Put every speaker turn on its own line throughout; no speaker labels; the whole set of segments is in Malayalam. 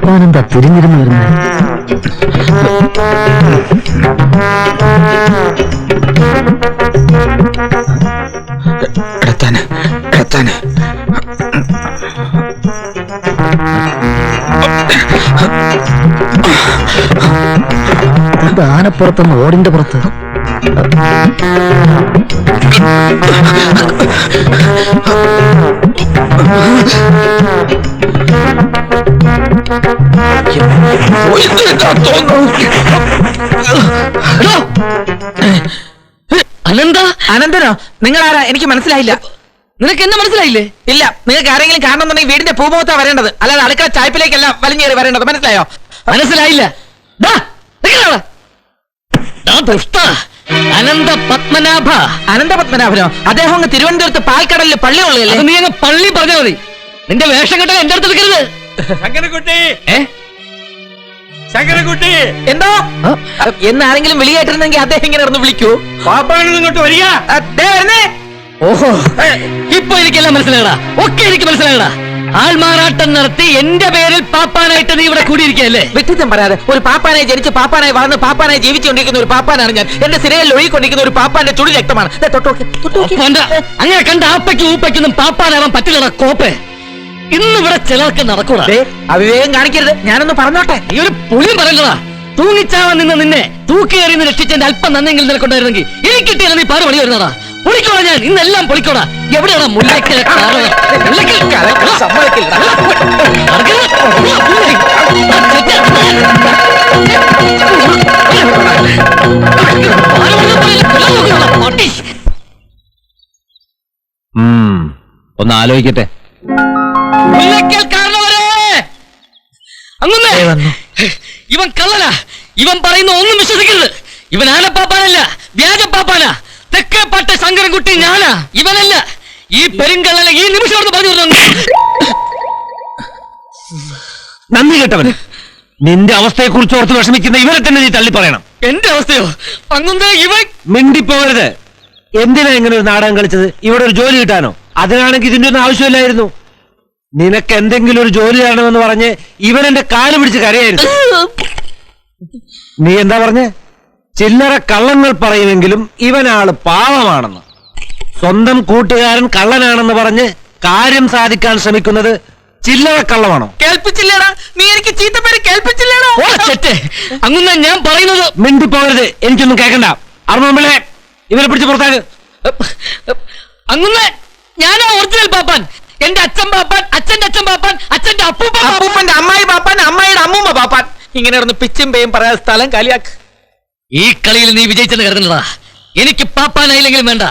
പാപ്പാനെന്താ തിരിഞ്ഞിരുന്നു വരുന്നത്? ആനപ്പുറത്തുനിന്ന് ഓടിന്റെ പുറത്ത്
അനന്തനോ? നിങ്ങൾ ആരാ? എനിക്ക് മനസ്സിലായില്ല. നിനക്ക് എന്നെ മനസ്സിലായില്ലേ? ഇല്ല. നിങ്ങൾക്ക് ആരെങ്കിലും കാണണമെന്നുണ്ടെങ്കിൽ വീടിന്റെ പൂമുഖത്താ വരേണ്ടത്, അല്ലാതെ അടുക്കള ചായ്പിലേക്കല്ല വലിഞ്ഞേറി വരേണ്ടത്. മനസ്സിലായോ? മനസ്സിലായില്ല. അനന്ത പത്മനാഭ. അനന്ത പത്മനാഭനോ? അദ്ദേഹം അങ്ങ് തിരുവനന്തപുരത്ത് പാൽക്കടലിൽ പള്ളി ഉള്ളതല്ലേ? നീ അങ്ങ് പള്ളി പറഞ്ഞാൽ മതി. നിന്റെ വേഷം കെട്ടാൻ എന്റെ അടുത്ത് എടുക്കരുത്.
ശങ്കരൻകുട്ടി
എന്തോ എന്നാരെങ്കിലും വിളിയായിട്ടിരുന്നെങ്കിൽ അദ്ദേഹം ഇങ്ങനെ ഒന്ന് വിളിക്കൂ.
ഇങ്ങോട്ട് വരിക.
ഓഹോ, ഇപ്പൊ എനിക്കെല്ലാം മനസ്സിലായടാ. ഒക്കെ എനിക്ക് മനസ്സിലായടാ. ആൾമാറാട്ടം നടത്തി എന്റെ പേരിൽ പാപ്പാനായിട്ട് നീ ഇവിടെ കൂടിയിരിക്കല്ലേ? വ്യക്തിത്വം പറയാതെ. ഒരു പാപ്പാനായി ജനിച്ച് പാപ്പാനായി വളർന്ന് പാപ്പാനായി ജീവിച്ചുകൊണ്ടിരിക്കുന്ന ഒരു പാപ്പാനാണ് ഞാൻ. എന്റെ സിരയിൽ ഒഴുകിക്കൊണ്ടിരിക്കുന്ന ഒരു പാപ്പാന്റെ ചുടി രക്തമാണ്. അങ്ങനെ കണ്ട ആപ്പയ്ക്കും ഊപ്പയ്ക്കൊന്നും പാപ്പാനാവാൻ പറ്റില്ലടാ കോപ്പേ. ഇന്നിവിടെ ചിലർക്ക് നടക്കൂടാ. അവിവേകം കാണിക്കരുത്. ഞാനൊന്ന് പറഞ്ഞോട്ടെ. ഈ ഒരു പുളിയും പറയല്ലടാ. തൂങ്ങിച്ചാവാൻ നിന്നെ തൂക്കേറി രക്ഷിച്ചെന്റെ അല്പം നന്നെങ്കിലും നിനക്കൊണ്ടായിരുന്നെങ്കിൽ എനിക്ക് കിട്ടിയാലും നീ പാറ് പണി വരുന്നതാ. പൊളിക്കോടാ ഞാൻ ഇന്നെല്ലാം പൊളിക്കോടാ. എവിടെയാണ് മുല്ലയ്ക്കൽ?
ഒന്ന് ആലോചിക്കട്ടെ.
അങ്ങനെ ഇവൻ കള്ളനാ. ഇവൻ പറയുന്ന ഒന്നും വിശ്വസിക്കരുത്. ഇവൻ ആനപ്പാപ്പാനല്ല, വ്യാജപ്പാപ്പാനാ. തെക്കേപ്പാട്ട ശങ്കരൻകുട്ടി ഞാനാ, ഇവനല്ല. ഈ പെരുങ്കള്ളനെ ഈ നിമിഷം പറഞ്ഞു.
നന്ദി കേട്ടവൻ. നിന്റെ അവസ്ഥയെ കുറിച്ച് ഓർത്ത് വിഷമിക്കുന്ന ഇവരെ തന്നെ നീ തള്ളി പറയണം.
എന്റെ അവസ്ഥയോ? അങ്ങനെ ഇവൻ
മിണ്ടിപ്പോകരുത്. എന്തിനാ ഇങ്ങനെ ഒരു നാടകം കളിച്ചത്? ഇവിടെ ഒരു ജോലി കിട്ടാനോ? അതിനാണെങ്കിൽ ഇതിന്റെ ഒന്നും ആവശ്യമില്ലായിരുന്നു. നിനക്ക് എന്തെങ്കിലും ഒരു ജോലി തരണമെന്ന് പറഞ്ഞ് ഇവൻ എന്റെ കാല് പിടിച്ച് കരയായിരുന്നു. നീ എന്താ പറഞ്ഞേ? ചില്ലറ കള്ളങ്ങൾ പറയുമെങ്കിലും ഇവനാള് പാവമാണെന്ന്. സ്വന്തം കൂട്ടുകാരൻ കള്ളനാണെന്ന് പറഞ്ഞ് കാര്യം സാധിക്കാൻ ശ്രമിക്കുന്നത് ചില്ലറ കള്ളമാണോ?
കേൾപ്പിച്ചില്ലേടാ നീ? എനിക്ക് ചീത്തപ്പേര് കേൾപ്പിച്ചില്ലേടാ? അങ്ങനെ ഞാൻ പറയുന്നത്.
മിണ്ടിപ്പോകരുത്. എനിക്കൊന്നും കേൾക്കണ്ട. അറുപമ്പിളെ ഇവരെ പിടിച്ച് പുറത്താക്ക്.
അങ്ങനെ ഞാനാ ഒറിജിനൽ പാപ്പാൻ. എന്റെ അച്ഛൻ പാപ്പാൻ, അച്ഛന്റെ അച്ഛൻ പാപ്പാൻ, അച്ഛന്റെ അപ്പൂപ്പന്റെ അമ്മായി പാപ്പാൻ, അമ്മായിയുടെ അമ്മൂമ്മ പാപ്പാൻ. ഇങ്ങനെ ഇരുന്ന് പിച്ചും പേയും പറയാതെ സ്ഥലം കാലിയാക്ക്. ഈ കളിയിൽ നീ വിജയിച്ചെന്ന് കരുതുന്നതാ. എനിക്ക് പാപ്പാനായില്ലെങ്കിലും വേണ്ട.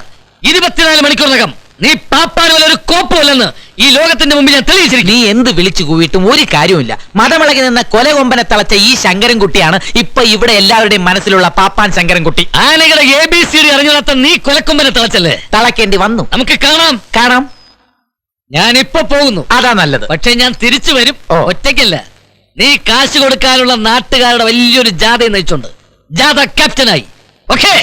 24 മണിക്കൂറിനകം നീ പാപ്പാന് ഒരു കോപ്പമല്ലെന്ന് ഈ ലോകത്തിന്റെ മുമ്പിൽ ഞാൻ തെളിയിച്ചിരിക്കും. നീ എന്ത് വിളിച്ചു കൂവിയിട്ടും ഒരു കാര്യമില്ല. മതമിളകി നിന്ന കൊലകൊമ്പനെ തളച്ച ഈ ശങ്കരൻകുട്ടിയാണ് ഇപ്പൊ ഇവിടെ എല്ലാവരുടെയും മനസ്സിലുള്ള പാപ്പാൻ ശങ്കരൻകുട്ടി. ആനകളുടെ ABCD അറിഞ്ഞാത്ത നീ കൊലക്കൊമ്പനെ തളച്ചല്ലേ? തളയ്ക്കേണ്ടി വന്നു. നമുക്ക് കാണാം. ഞാൻ ഇപ്പൊ പോകുന്നു. അതാ നല്ലത്. പക്ഷെ ഞാൻ തിരിച്ചു വരും. ഒറ്റയ്ക്കല്ല. നീ കാശ് കൊടുക്കാനുള്ള നാട്ടുകാരുടെ വലിയൊരു ജാഥയെ നയിച്ചുണ്ട്. ജാഥ ക്യാപ്റ്റനായി. ഓക്കേ?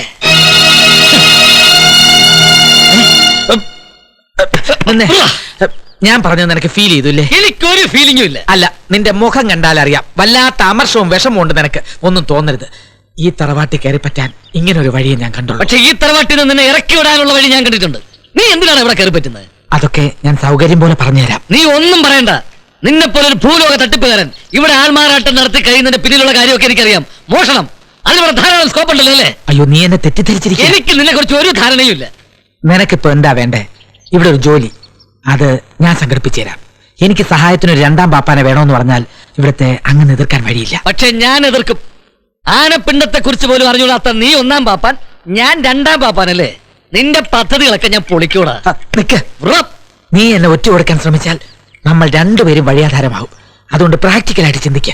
ഞാൻ പറഞ്ഞു നിനക്ക് ഫീൽ ചെയ്തില്ലേ? എനിക്കൊരു ഫീലിംഗും ഇല്ല. അല്ല, നിന്റെ മുഖം കണ്ടാൽ അറിയാം. വല്ലാത്ത അമർഷവും വിഷമവും ഉണ്ട് നിനക്ക്. ഒന്നും തോന്നരുത്. ഈ തറവാട്ടി കയറി പറ്റാൻ ഇങ്ങനെ ഒരു വഴിയെ ഞാൻ കണ്ടുള്ളൂ. പക്ഷെ ഈ തറവാട്ടിൽ നിന്ന് നിന്നെ ഇറക്കി വിടാനുള്ള വഴി ഞാൻ കണ്ടിട്ടുണ്ട്. നീ എന്തിനാണ് ഇവിടെ കയറി പറ്റുന്നത്? അതൊക്കെ ഞാൻ സൗകര്യം പോലെ പറഞ്ഞുതരാം. നീ ഒന്നും പറയണ്ട. നിന്നെ പോലെ ഒരു ഭൂലോക തട്ടിപ്പുകാരൻ ഇവിടെ ആൾമാറാട്ടം നടത്തി കഴിയുന്നതിന്റെ പിന്നിലുള്ള കാര്യമൊക്കെ എനിക്കറിയാം. മോഷണം, അതിവിടെ ധാരാളം സ്കോപ്പ് ഉണ്ടല്ലോ അല്ലേ? അയ്യോ, നീ എന്നെ തെറ്റിദ്ധരിച്ചിരിക്കും. എനിക്ക് നിന്നെ കുറിച്ച് ഒരു ധാരണയും ഇല്ല. നിനക്കിപ്പോ എന്താ വേണ്ടേ? ഇവിടെ ഒരു ജോലി, അത് ഞാൻ സംഘടിപ്പിച്ചു തരാം. എനിക്ക് സഹായത്തിന് ഒരു 2ാം പാപ്പാനെ വേണമെന്ന് പറഞ്ഞാൽ ഇവിടുത്തെ അങ്ങനെ എതിർക്കാൻ വഴിയില്ല. പക്ഷെ ഞാൻ എതിർക്കും. ആനപ്പിണ്ടത്തെ കുറിച്ച് പോലും അറിഞ്ഞൂടാത്ത നീ 1ാം പാപ്പാൻ, ഞാൻ 2ാം പാപ്പാനല്ലേ? നിന്റെ പദ്ധതികളൊക്കെ ഞാൻ പൊളിക്കൂടാ. നീ എന്നെ ഒറ്റ കൊടുക്കാൻ ശ്രമിച്ചാൽ നമ്മൾ രണ്ടുപേരും വഴിയാധാരമാവും. അതുകൊണ്ട് പ്രാക്ടിക്കലായിട്ട് ചിന്തിക്ക.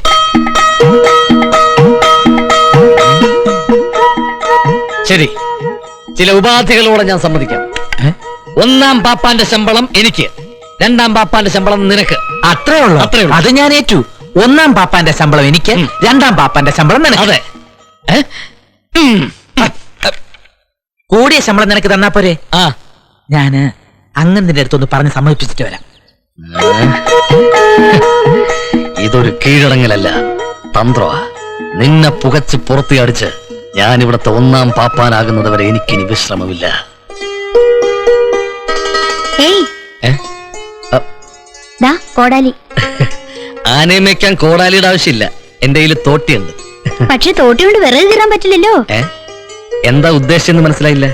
ശരി, ചില ഉപാധികളോടെ ഞാൻ സമ്മതിക്കാം. 1ാം പാപ്പാന്റെ ശമ്പളം എനിക്ക്, 2ാം പാപ്പാന്റെ ശമ്പളം നിനക്ക്. അത്രേ ഉള്ളൂ. അത് ഞാൻ ഏറ്റു. 1ാം പാപ്പാന്റെ ശമ്പളം എനിക്ക്, 2ാം പാപ്പാന്റെ ശമ്പളം നിനക്ക്. അതെ. കൂടിയ ശമ്പളം നിനക്ക് തന്നാ പോരെ? ഞാന് അങ്ങന്റെ അടുത്തൊന്ന് പറഞ്ഞ് സമ്മതിപ്പിച്ചിട്ട് വരാം.
ഇതൊരു കീഴടങ്ങലല്ല, തന്ത്രമാ. നിന്നെ പുകച്ച് പുറത്തിയടിച്ച് ഞാൻ ഇവിടുത്തെ ഒന്നാം പാപ്പാനാകുന്നത് വരെ എനിക്കിനി വിശ്രമമില്ല.
ഏയ്
ഏ?
ദാ കോടാലി.
ആനയെ മേയ്ക്കാൻ കോടാലിയുടെ ആവശ്യമില്ല, എന്റെ കയ്യിൽ തോട്ടിയുണ്ട്.
പക്ഷെ തോട്ടി കൊണ്ട് വിറക് കീറാൻ പറ്റില്ലല്ലോ.
എന്താ ഉദ്ദേശം മനസ്സിലായില്ല.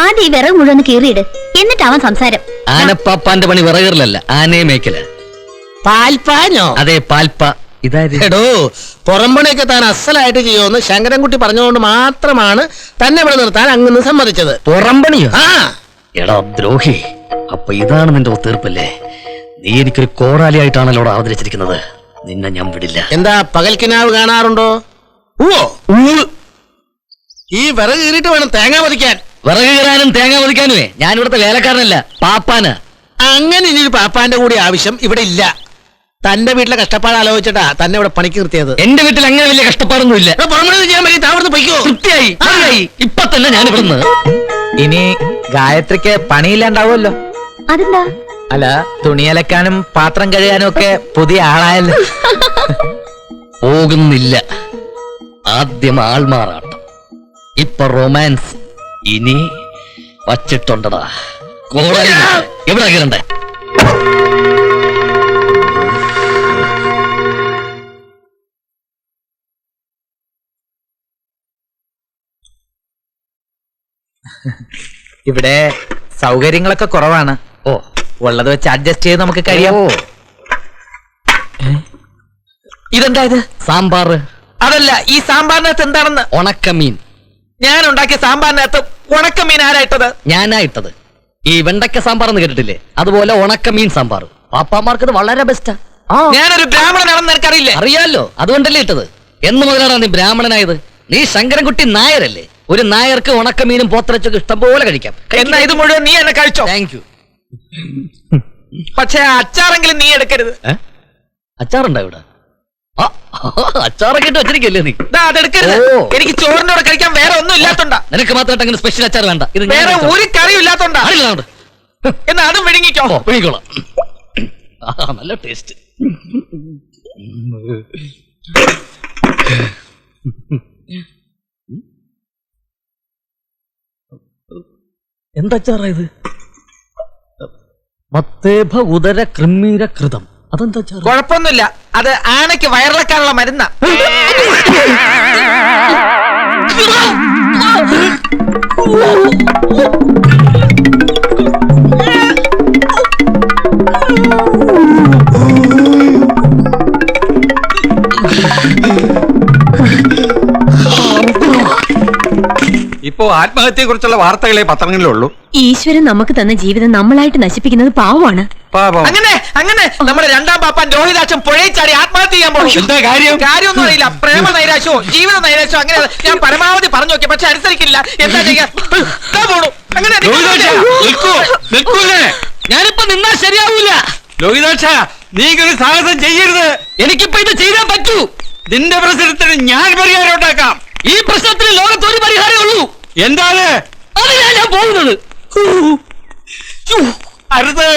ആദ്യം ഈ വിറക് മുഴുവൻ കീറിയിട്, എന്നിട്ടാവാൻ സംസാരം.
ആനപ്പാപ്പാന്റെ പണി വിറകറിലല്ല, ആനയെ മേയ്ക്കല.
പാൽപ്പാനോ?
അതെ, പാൽപ്പ. ഇതായത്
എടോ, പുറംപണിയൊക്കെ താൻ അസലായിട്ട് ചെയ്യുമെന്ന് ശങ്കരൻകുട്ടി പറഞ്ഞുകൊണ്ട് മാത്രമാണ് തന്നെ ഇവിടെ നിർത്താൻ അങ്ങ് സമ്മതിച്ചത്.
പുറംപണിയോ?
ആ,
എടാ ദ്രോഹി, അപ്പൊ ഇതാണ് നിന്റെ ഒത്തീർപ്പല്ലേ? നീ എനിക്കൊരു കോടാലിയായിട്ടാണല്ലോ അവതരിച്ചിരിക്കുന്നത്. നിന്നെ ഞാൻ വിടില്ല.
എന്താ പകൽക്കിനാവ് കാണാറുണ്ടോ? ഈ വിറക് കീറിയിട്ട് വേണം തേങ്ങ പതിക്കാൻ.
വിറക് കീറാനും തേങ്ങ പതിക്കാനുമേ ഞാൻ ഇവിടുത്തെ വേലക്കാരനല്ല, പാപ്പാന്.
അങ്ങനെ ഇനി ഒരു പാപ്പാന്റെ കൂടി ആവശ്യം ഇവിടെ ഇല്ല. തന്റെ വീട്ടിലെ കഷ്ടപ്പാട് ആലോചിച്ചിട്ടാ തന്നെ ഇവിടെ പണിക്ക് നിർത്തിയത്.
എന്റെ വീട്ടിൽ അങ്ങനെ വലിയ കഷ്ടപ്പാടൊന്നും ഇല്ല.
പുറംപണി ചെയ്യാൻ പറ്റി താവടുന്ന് പൊയ്ക്കോ.
വൃത്തിയായി മതിയായി. ഇപ്പൊ തന്നെ ഞാൻ ഇവിടുന്ന്.
ഇനി ഗായത്രിക്ക് പണിയില്ലാണ്ടാവുമല്ലോ.
അതെന്താ?
അല്ല, തുണിയലക്കാനും പാത്രം കഴുകാനും ഒക്കെ പുതിയ ആളായല്ലോ.
പോകുന്നില്ല. ആദ്യം ആൾമാറാട്ടം, ഇപ്പൊ റൊമാൻസ്, ഇനി വച്ചിട്ടുണ്ടടാ കോടാലി. എവിടെ കീറണ്ടേ?
ഇവിടെ സൗകര്യങ്ങളൊക്കെ കുറവാണ്.
ഓ,
ഉള്ളത് വെച്ച് അഡ്ജസ്റ്റ് ചെയ്ത് നമുക്ക് കഴിയാം.
ഓ,
ഇതെന്താ ഇത്?
സാമ്പാർ.
അതല്ല, ഈ സാമ്പാറിനകത്ത് എന്താണെന്ന്.
ഉണക്കമീൻ.
ഞാൻ ഉണ്ടാക്കിയ സാമ്പാറിനകത്ത് ഉണക്കമീൻ ആരായിട്ടത്?
ഞാനാ ഇട്ടത്. ഈ വെണ്ടക്ക സാമ്പാർ എന്ന് കേട്ടിട്ടില്ലേ? അതുപോലെ ഉണക്കമീൻ സാമ്പാർ. പാപ്പാമാർക്ക് ഇത് വളരെ ബെസ്റ്റാ.
ഞാനൊരു ബ്രാഹ്മണനാണെന്ന് നിനക്കറിയില്ലേ?
അറിയാലോ, അതുകൊണ്ടല്ലേ ഇട്ടത്. എന്ന് മുതലാണ് നീ ബ്രാഹ്മണനായത്? നീ ശങ്കരൻകുട്ടി നായരല്ലേ? ഒരു നായർക്ക് ഉണക്കമീനും പോത്തിറച്ചൊക്കെ ഇഷ്ടം പോലെ കഴിക്കാം.
എന്നാ ഇത് മുഴുവൻ നീ എന്നെ കഴിച്ചോ.
Thank you.
പക്ഷെ അച്ചാറെങ്കിലും നീ എടുക്കരുത്.
അച്ചാറുണ്ടോ ഇവിടെ? അച്ചാറൊക്കെ ഇട്ട് വെച്ചിരിക്കല്ലേ നീ?
അതെടുക്കരുത്.
ഓ.
എനിക്ക് ചോറിന്റെ കൂടെ കഴിക്കാൻ വേറെ ഒന്നും ഇല്ലാത്തോണ്ടാ.
നിനക്ക് മാത്രമായിട്ട് അങ്ങനെ സ്പെഷ്യൽ അച്ചാർ വേണ്ട. ഇത് ഞാൻ
വേറെ
കഴിച്ചോളാം.
ഒരു കറിയും ഇല്ലാത്തോണ്ടാ.
അറിയില്ല,
എന്നാ അതും വിഴുങ്ങിക്കോ.
പിടിക്കോളാം. നല്ല ടേസ്റ്റ്. എന്താ ഇത്? മത്തേഭ ഉദര കൃമീര കൃതം. അതെന്താ?
കുഴപ്പമൊന്നുമില്ല, അത് ആനയ്ക്ക് വയറിളക്കാനുള്ള മരുന്നാ.
ഇപ്പോ ആത്മഹത്യയെ കുറിച്ചുള്ള വാർത്തകളെ പത്രങ്ങളിലുള്ളൂ.
ഈശ്വരൻ നമുക്ക് തന്ന ജീവിതം നമ്മളായിട്ട് നശിപ്പിക്കുന്നത് പാവമാണ്.
പാപം.
അങ്ങനെ നമ്മുടെ രണ്ടാം പാപ്പാൻ രോഹിതാക്ഷൻ പുഴയിൽ ചാടി ആത്മഹത്യ ചെയ്യാൻ പോകും.
എന്താ കാര്യം?
കാര്യമൊന്നും അറിയില്ല. പ്രേമ നൈരാശ്യമോ ജീവിത നൈരാശ്യമോ അങ്ങനെ ഞാൻ പരമാവധി പറഞ്ഞു നോക്കി, പക്ഷെ അനുസരിക്കില്ല. എന്താ ചെയ്യാ? പോണു. അങ്ങനെ
നിൽക്കൂലേ?
ഞാനിപ്പോ നിന്നാ ശരിയാവൂല.
ലോഹിതാക്ഷ, നീ ഒരു സാഹസം ചെയ്യരുത്.
എനിക്കിപ്പോ ഇത് ചെയ്താൻ പറ്റൂ.
നിന്റെ പ്രശ്നത്തിന് ഞാൻ പരിഹാരം ഉണ്ടാക്കാം.
ഈ പ്രശ്നത്തിന് ലോകത്തൊരു പരിഹാരമേ ഉള്ളൂ.
എന്താണ്?
അതിനാ ഞാൻ പോകുന്നത്.
അരുത്.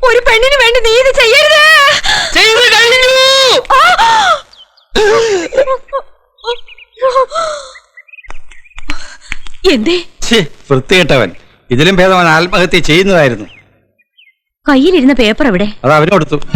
ഒരു പെണ്ണിന് വേണ്ടി നീ ഇത് ചെയ്യരുത്.
ചെയ്ത് കഴിഞ്ഞു.
എന്തേ?
വൃത്തികെട്ടവൻ. ഇതിലും ഭേദം അവൻ ആത്മഹത്യ ചെയ്യുന്നതായിരുന്നു.
കയ്യിലിരുന്ന പേപ്പർ എവിടെ?
അത് അവനോടുത്തു.